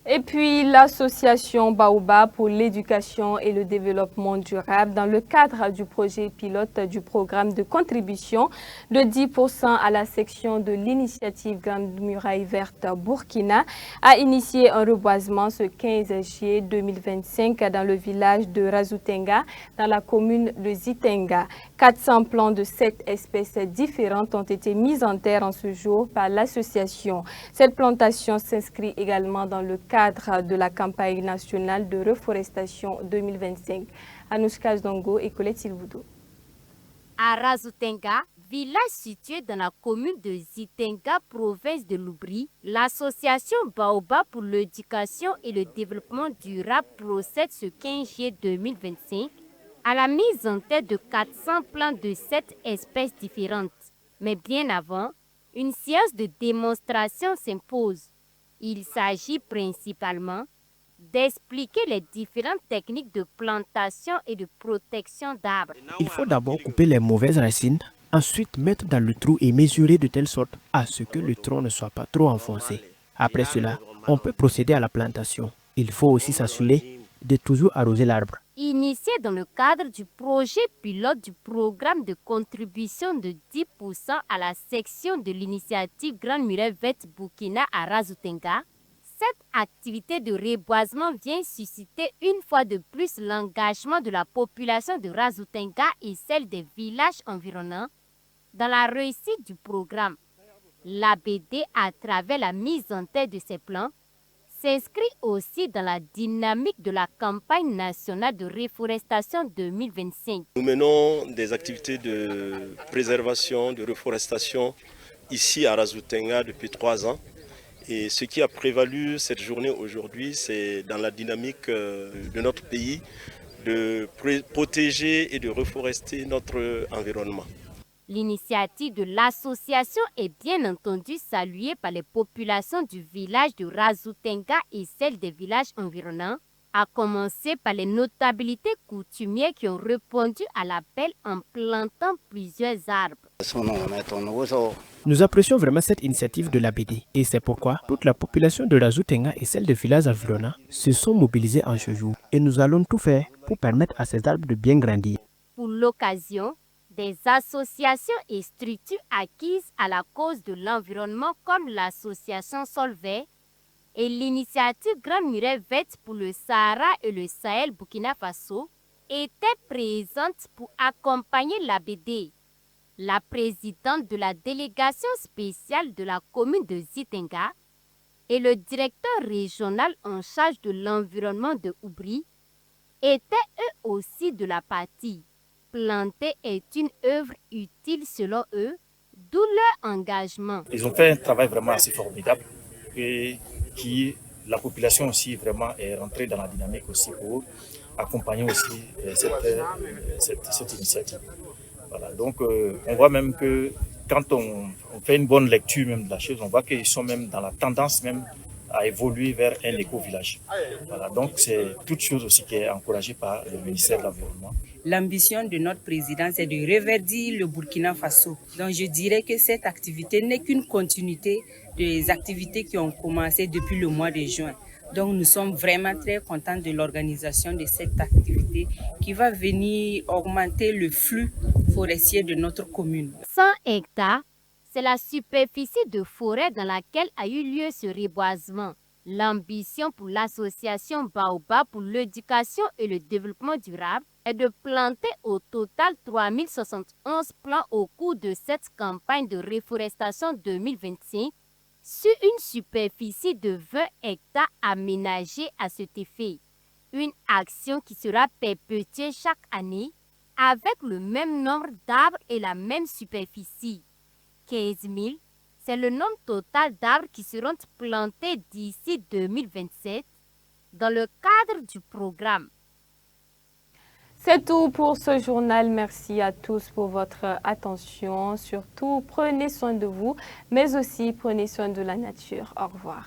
Et puis l'association Baobab pour l'éducation et le développement durable dans le cadre du projet pilote du programme de contribution de 10% à la section de l'initiative Grande Muraille Verte Burkina a initié un reboisement ce 15 juillet 2025 dans le village de Razoutenga dans la commune de Zitenga. 400 plants de 7 espèces différentes ont été mis en terre en ce jour par l'association. Cette plantation s'inscrit également dans le cadre de la campagne nationale de reforestation 2025. Anouchka Zongo et Colette Silvoudou. À Razoutenga, village situé dans la commune de Zitenga, province de Loubri, l'association Baobab pour l'éducation et le développement durable procède ce 15 juillet 2025 à la mise en terre de 400 plants de 7 espèces différentes. Mais bien avant, une séance de démonstration s'impose. Il s'agit principalement d'expliquer les différentes techniques de plantation et de protection d'arbres. Il faut d'abord couper les mauvaises racines, ensuite mettre dans le trou et mesurer de telle sorte à ce que le tronc ne soit pas trop enfoncé. Après cela, on peut procéder à la plantation. Il faut aussi s'assurer de toujours arroser l'arbre. Initié dans le cadre du projet pilote du programme de contribution de 10% à la section de l'initiative Grande Muraille Verte Burkina à Razoutenga, cette activité de reboisement vient susciter une fois de plus l'engagement de la population de Razoutenga et celle des villages environnants dans la réussite du programme. L'ABD, à travers la mise en terre de ces plans, s'inscrit aussi dans la dynamique de la campagne nationale de reforestation 2025. Nous menons des activités de préservation, de reforestation ici à Razoutenga depuis 3 ans. Et ce qui a prévalu cette journée aujourd'hui, c'est dans la dynamique de notre pays de protéger et de reforester notre environnement. L'initiative de l'association est bien entendu saluée par les populations du village de Razoutenga et celles des villages environnants, à commencer par les notabilités coutumières qui ont répondu à l'appel en plantant plusieurs arbres. Nous apprécions vraiment cette initiative de l'ABD et c'est pourquoi toute la population de Razoutenga et celle des villages environnants se sont mobilisées en ce jour et nous allons tout faire pour permettre à ces arbres de bien grandir. Pour l'occasion, des associations et structures acquises à la cause de l'environnement comme l'association Solvay et l'initiative Grande Muraille Verte pour le Sahara et le Sahel Burkina Faso étaient présentes pour accompagner l'ABD. La présidente de la délégation spéciale de la commune de Zitenga et le directeur régional en charge de l'environnement de Oubri étaient eux aussi de la partie. Planter est une œuvre utile selon eux, d'où leur engagement. Ils ont fait un travail vraiment assez formidable et la population aussi vraiment est rentrée dans la dynamique aussi pour accompagner aussi cette initiative. Voilà, donc on voit même que quand on fait une bonne lecture même de la chose, on voit qu'ils sont même dans la tendance même à évoluer vers un éco-village. Voilà, donc c'est toute chose aussi qui est encouragée par le ministère de l'Environnement. L'ambition de notre président, c'est de reverdir le Burkina Faso. Donc je dirais que cette activité n'est qu'une continuité des activités qui ont commencé depuis le mois de juin. Donc nous sommes vraiment très contents de l'organisation de cette activité qui va venir augmenter le flux forestier de notre commune. 100 hectares, c'est la superficie de forêt dans laquelle a eu lieu ce reboisement. L'ambition pour l'association Baobab pour l'éducation et le développement durable est de planter au total 3071 plants au cours de cette campagne de reforestation 2025 sur une superficie de 20 hectares aménagée à cet effet. Une action qui sera perpétuée chaque année avec le même nombre d'arbres et la même superficie. 15 000, c'est le nombre total d'arbres qui seront plantés d'ici 2027 dans le cadre du programme. C'est tout pour ce journal. Merci à tous pour votre attention. Surtout, prenez soin de vous, mais aussi prenez soin de la nature. Au revoir.